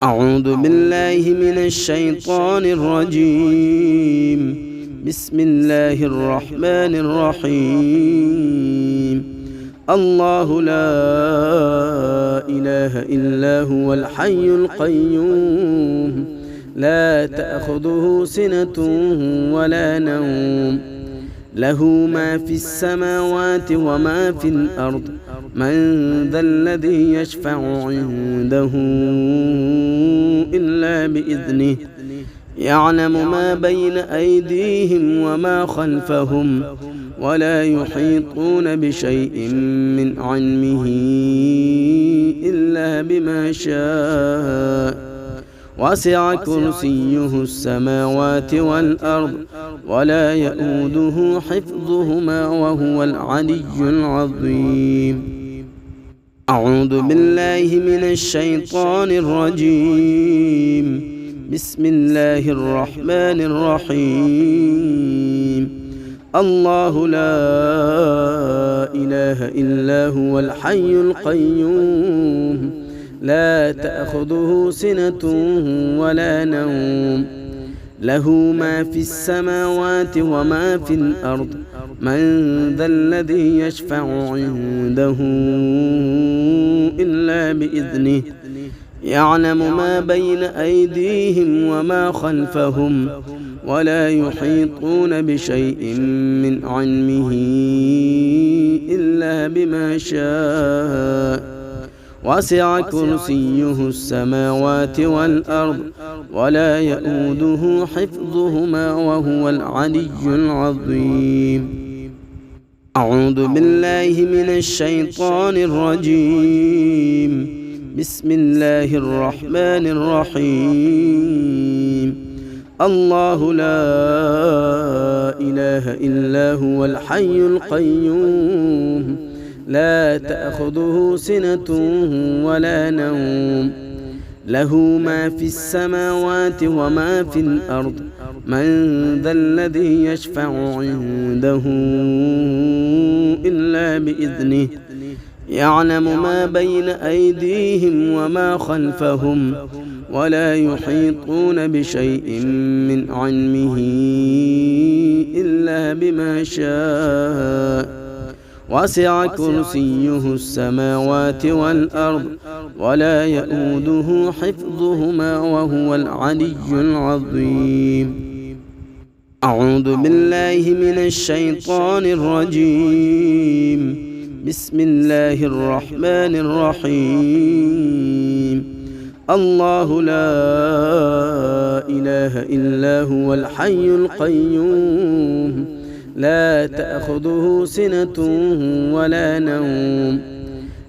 أعوذ بالله من الشيطان الرجيم. بسم الله الرحمن الرحيم. الله لا إله إلا هو الحي القيوم، لا تأخذه سنة ولا نوم، له ما في السماوات وما في الأرض. من ذا الذي يشفع عنده إلا بإذنه، يعلم ما بين أيديهم وما خلفهم، ولا يحيطون بشيء من علمه إلا بما شاء. وسع كرسيه السماوات والأرض، ولا يؤوده حفظهما وهو العلي العظيم. أعوذ بالله من الشيطان الرجيم. بسم الله الرحمن الرحيم. الله لا إله إلا هو الحي القيوم، لا تأخذه سنة ولا نوم، له ما في السماوات وما في الأرض. من ذا الذي يشفع عنده إلا بإذنه، يعلم ما بين أيديهم وما خلفهم، ولا يحيطون بشيء من علمه إلا بما شاء. وسع كرسيه السماوات والأرض، ولا يؤوده حفظهما وهو العلي العظيم. أعوذ بالله من الشيطان الرجيم. بسم الله الرحمن الرحيم. الله لا إله إلا هو الحي القيوم، لا تأخذه سنة ولا نوم، له ما في السماوات وما في الأرض. من ذا الذي يشفع عنده إلا بإذنه، يعلم ما بين أيديهم وما خلفهم، ولا يحيطون بشيء من علمه إلا بما شاء. وسع كرسيه السماوات والأرض، ولا يؤوده حفظهما وهو العلي العظيم. أعوذ بالله من الشيطان الرجيم. بسم الله الرحمن الرحيم. الله لا إله إلا هو الحي القيوم، لا تأخذه سنة ولا نوم،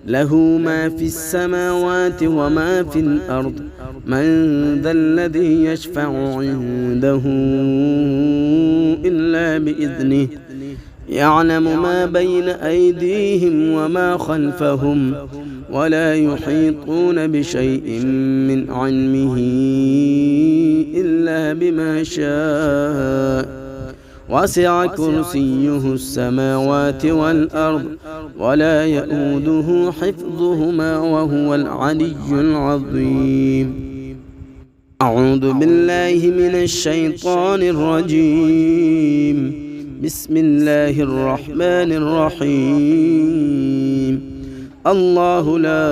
له ما في السماوات وما في الأرض. من ذا الذي يشفع عنده إلا بإذنه، يعلم ما بين أيديهم وما خلفهم، ولا يحيطون بشيء من علمه إلا بما شاء. وسع كرسيه السماوات والأرض، ولا يؤوده حفظهما وهو العلي العظيم. أعوذ بالله من الشيطان الرجيم. بسم الله الرحمن الرحيم. الله لا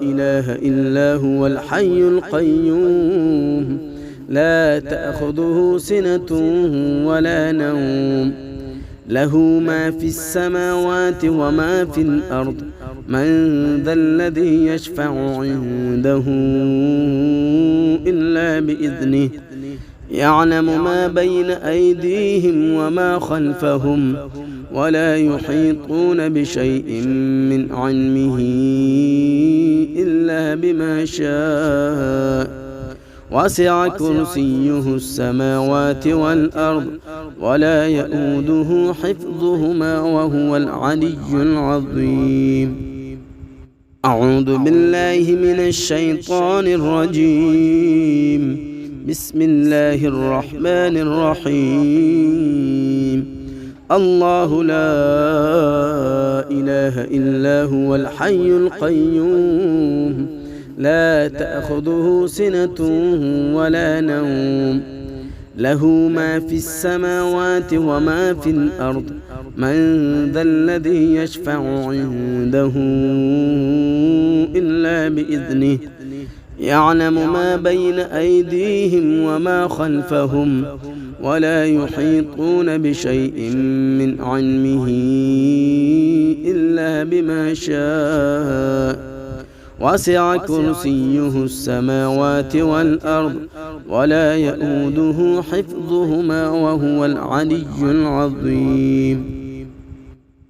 إله إلا هو الحي القيوم، لا تأخذه سنة ولا نوم، له ما في السماوات وما في الأرض. من ذا الذي يشفع عنده إلا بإذنه، يعلم ما بين أيديهم وما خلفهم، ولا يحيطون بشيء من علمه إلا بما شاء. وسع كرسيه السماوات والأرض، ولا يؤوده حفظهما وهو العلي العظيم. أعوذ بالله من الشيطان الرجيم. بسم الله الرحمن الرحيم. الله لا إله إلا هو الحي القيوم، لا تأخذه سنة ولا نوم له ما في السماوات وما في الأرض من ذا الذي يشفع عنده إلا بإذنه يعلم ما بين أيديهم وما خلفهم ولا يحيطون بشيء من علمه إلا بما شاء وسع كرسيه السماوات والأرض ولا يؤوده حفظهما وهو العلي العظيم.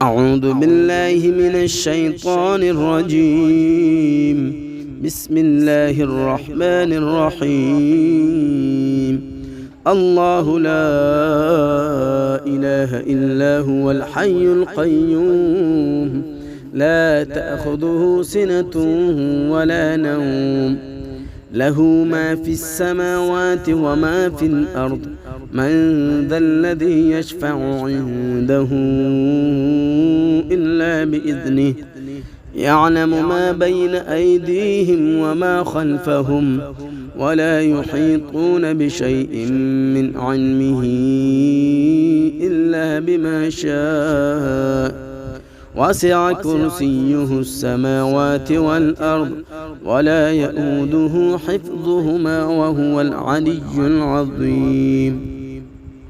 أعوذ بالله من الشيطان الرجيم. بسم الله الرحمن الرحيم. الله لا إله إلا هو الحي القيوم لا تأخذه سنة ولا نوم له ما في السماوات وما في الأرض من ذا الذي يشفع عنده إلا بإذنه يعلم ما بين أيديهم وما خلفهم ولا يحيطون بشيء من علمه إلا بما شاء وسع كرسيه السماوات والأرض ولا يؤوده حفظهما وهو العلي العظيم.